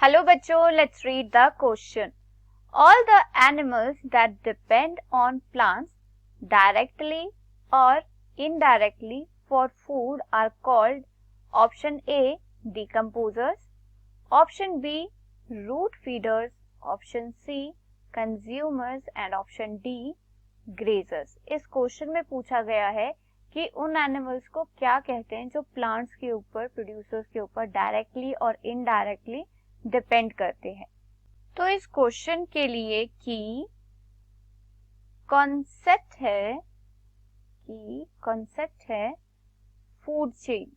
Hello बच्चों, let's read the question. All the animals that depend on plants directly or indirectly for food are called option A decomposers, option B root feeders, option C consumers and option D grazers. इस question में पूछा गया है कि उन animals को क्या कहते हैं जो प्लांट्स के ऊपर, प्रोड्यूसर्स के ऊपर डायरेक्टली और इनडायरेक्टली डिपेंड करते हैं. तो इस क्वेश्चन के लिए की कॉन्सेप्ट है फूड चेन.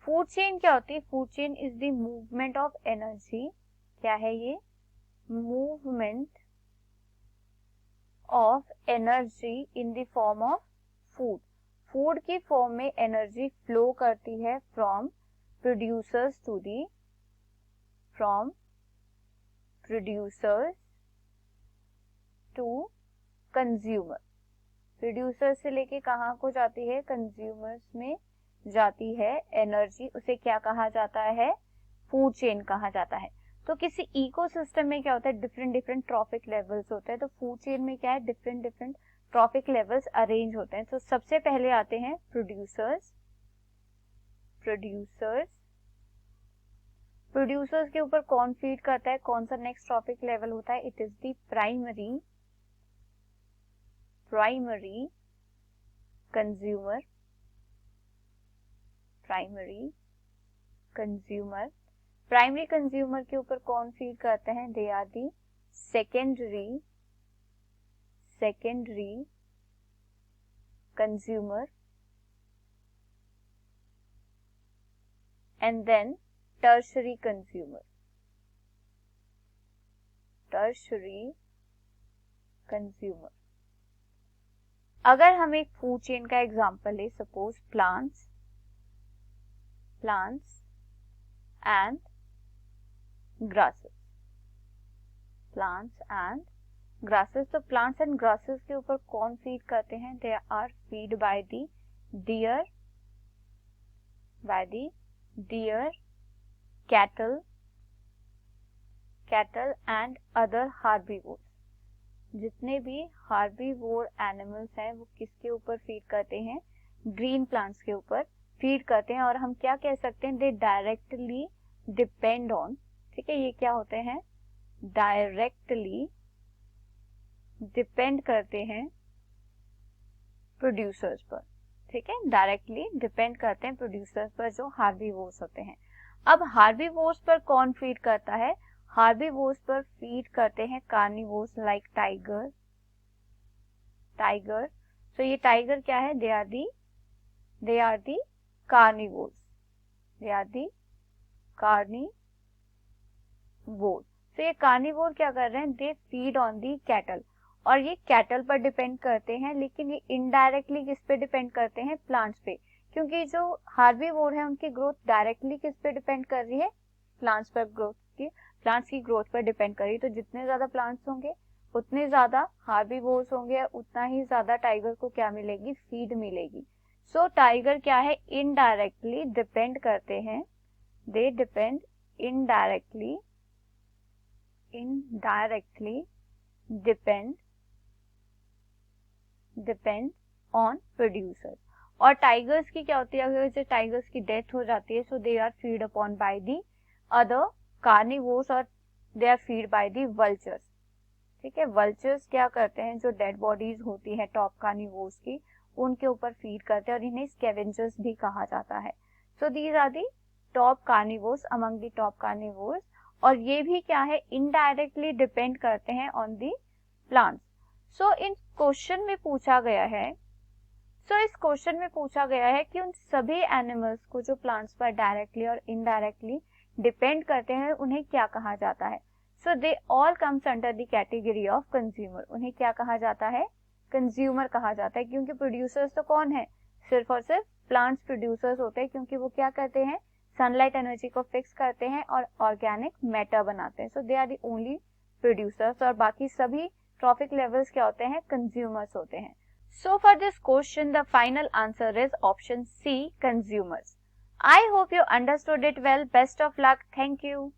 फूड चेन क्या होती है? Food chain is the movement of energy. क्या है ये? Movement of energy in the form of food. Food की फॉर्म में एनर्जी फ्लो करती है from producers to consumer. Producer से लेके कहाँ को जाती है? कंज्यूमर्स में जाती है एनर्जी. उसे क्या कहा जाता है? फूड चेन कहा जाता है. तो किसी इकोसिस्टम में क्या होता है? डिफरेंट ट्रॉफिक लेवल्स होते हैं. तो फूड चेन में क्या है? डिफरेंट ट्रॉफिक लेवल्स अरेंज होते हैं. तो सबसे पहले आते हैं प्रोड्यूसर्स के ऊपर कौन फीड करता है? कौन सा नेक्स्ट ट्रॉफिक लेवल होता है? It is the primary consumer. Primary consumer के ऊपर कौन फीड करते हैं? They are the secondary consumer and then tertiary consumer. अगर हम एक फूड चेन का एग्जांपल ले, सपोज प्लांट्स एंड ग्रासेस. तो प्लांट्स एंड ग्रासेस के ऊपर कौन फीड करते हैं? They are feed by the deer, cattle and other herbivores. जितने भी हार्बीवोर एनिमल्स हैं वो किसके ऊपर फीड करते हैं? ग्रीन प्लांट्स के ऊपर फीड करते हैं. और हम क्या कह सकते हैं? दे डायरेक्टली डिपेंड ऑन. ठीक है, ये क्या होते हैं? डायरेक्टली डिपेंड करते हैं प्रोड्यूसर्स पर. ठीक है, डायरेक्टली डिपेंड करते हैं प्रोड्यूसर्स पर जो हार्बीवोर्स होते हैं. अब हार्बीवोर्स पर कौन फीड करता है? हार्बीवोर्स पर फीड करते हैं कार्निवोर्स लाइक टाइगर. सो ये टाइगर क्या है? They are the carnivores. तो ये कार्निवोर क्या कर रहे हैं? They feed on the cattle. और ये कैटल पर डिपेंड करते हैं, लेकिन ये इनडायरेक्टली किस पे डिपेंड करते हैं? प्लांट्स पे. क्योंकि जो हार्बीवोर है उनकी ग्रोथ डायरेक्टली किस पे डिपेंड कर रही है? प्लांट्स की ग्रोथ पर डिपेंड कर रही है. तो जितने ज्यादा प्लांट्स होंगे उतने ज्यादा हार्बीवोर्स होंगे, उतना ही ज्यादा टाइगर को क्या मिलेगी? फीड मिलेगी. सो टाइगर क्या है? इनडायरेक्टली डिपेंड करते हैं. They depend indirectly depend on producer. और टाइगर्स की क्या होती है? अगर जैसे टाइगर्स की डेथ हो जाती है, so they are feed upon by the other carnivores और they are feed by the vultures. ठीक है, वल्चर्स क्या करते हैं? जो डेड बॉडीज होती है टॉप कार्निवोर्स की, उनके ऊपर फीड करते हैं और इन्हें स्कैवेंजर्स भी कहा जाता है. So these are the top carnivores among the top carnivores. और ये भी क्या है? इनडायरेक्टली डिपेंड करते हैं ऑन दी प्लांट्स. सो इस क्वेश्चन में पूछा गया है कि उन सभी एनिमल्स को जो प्लांट्स पर डायरेक्टली और इनडायरेक्टली डिपेंड करते हैं उन्हें क्या कहा जाता है? So they all comes under the category of consumer. उन्हें क्या कहा जाता है? कंज्यूमर कहा जाता है. क्योंकि प्रोड्यूसर्स तो कौन है? सिर्फ और सिर्फ प्लांट्स प्रोड्यूसर्स होते हैं, क्योंकि वो क्या करते हैं? सनलाइट एनर्जी को फिक्स करते हैं और ऑर्गेनिक मैटर बनाते हैं. So they are the only producers. और बाकी सभी ट्रॉफिक लेवल्स क्या होते हैं? कंज्यूमर्स होते हैं. So for this question the final answer is option C, consumers. I hope you understood it well. Best of luck. Thank you.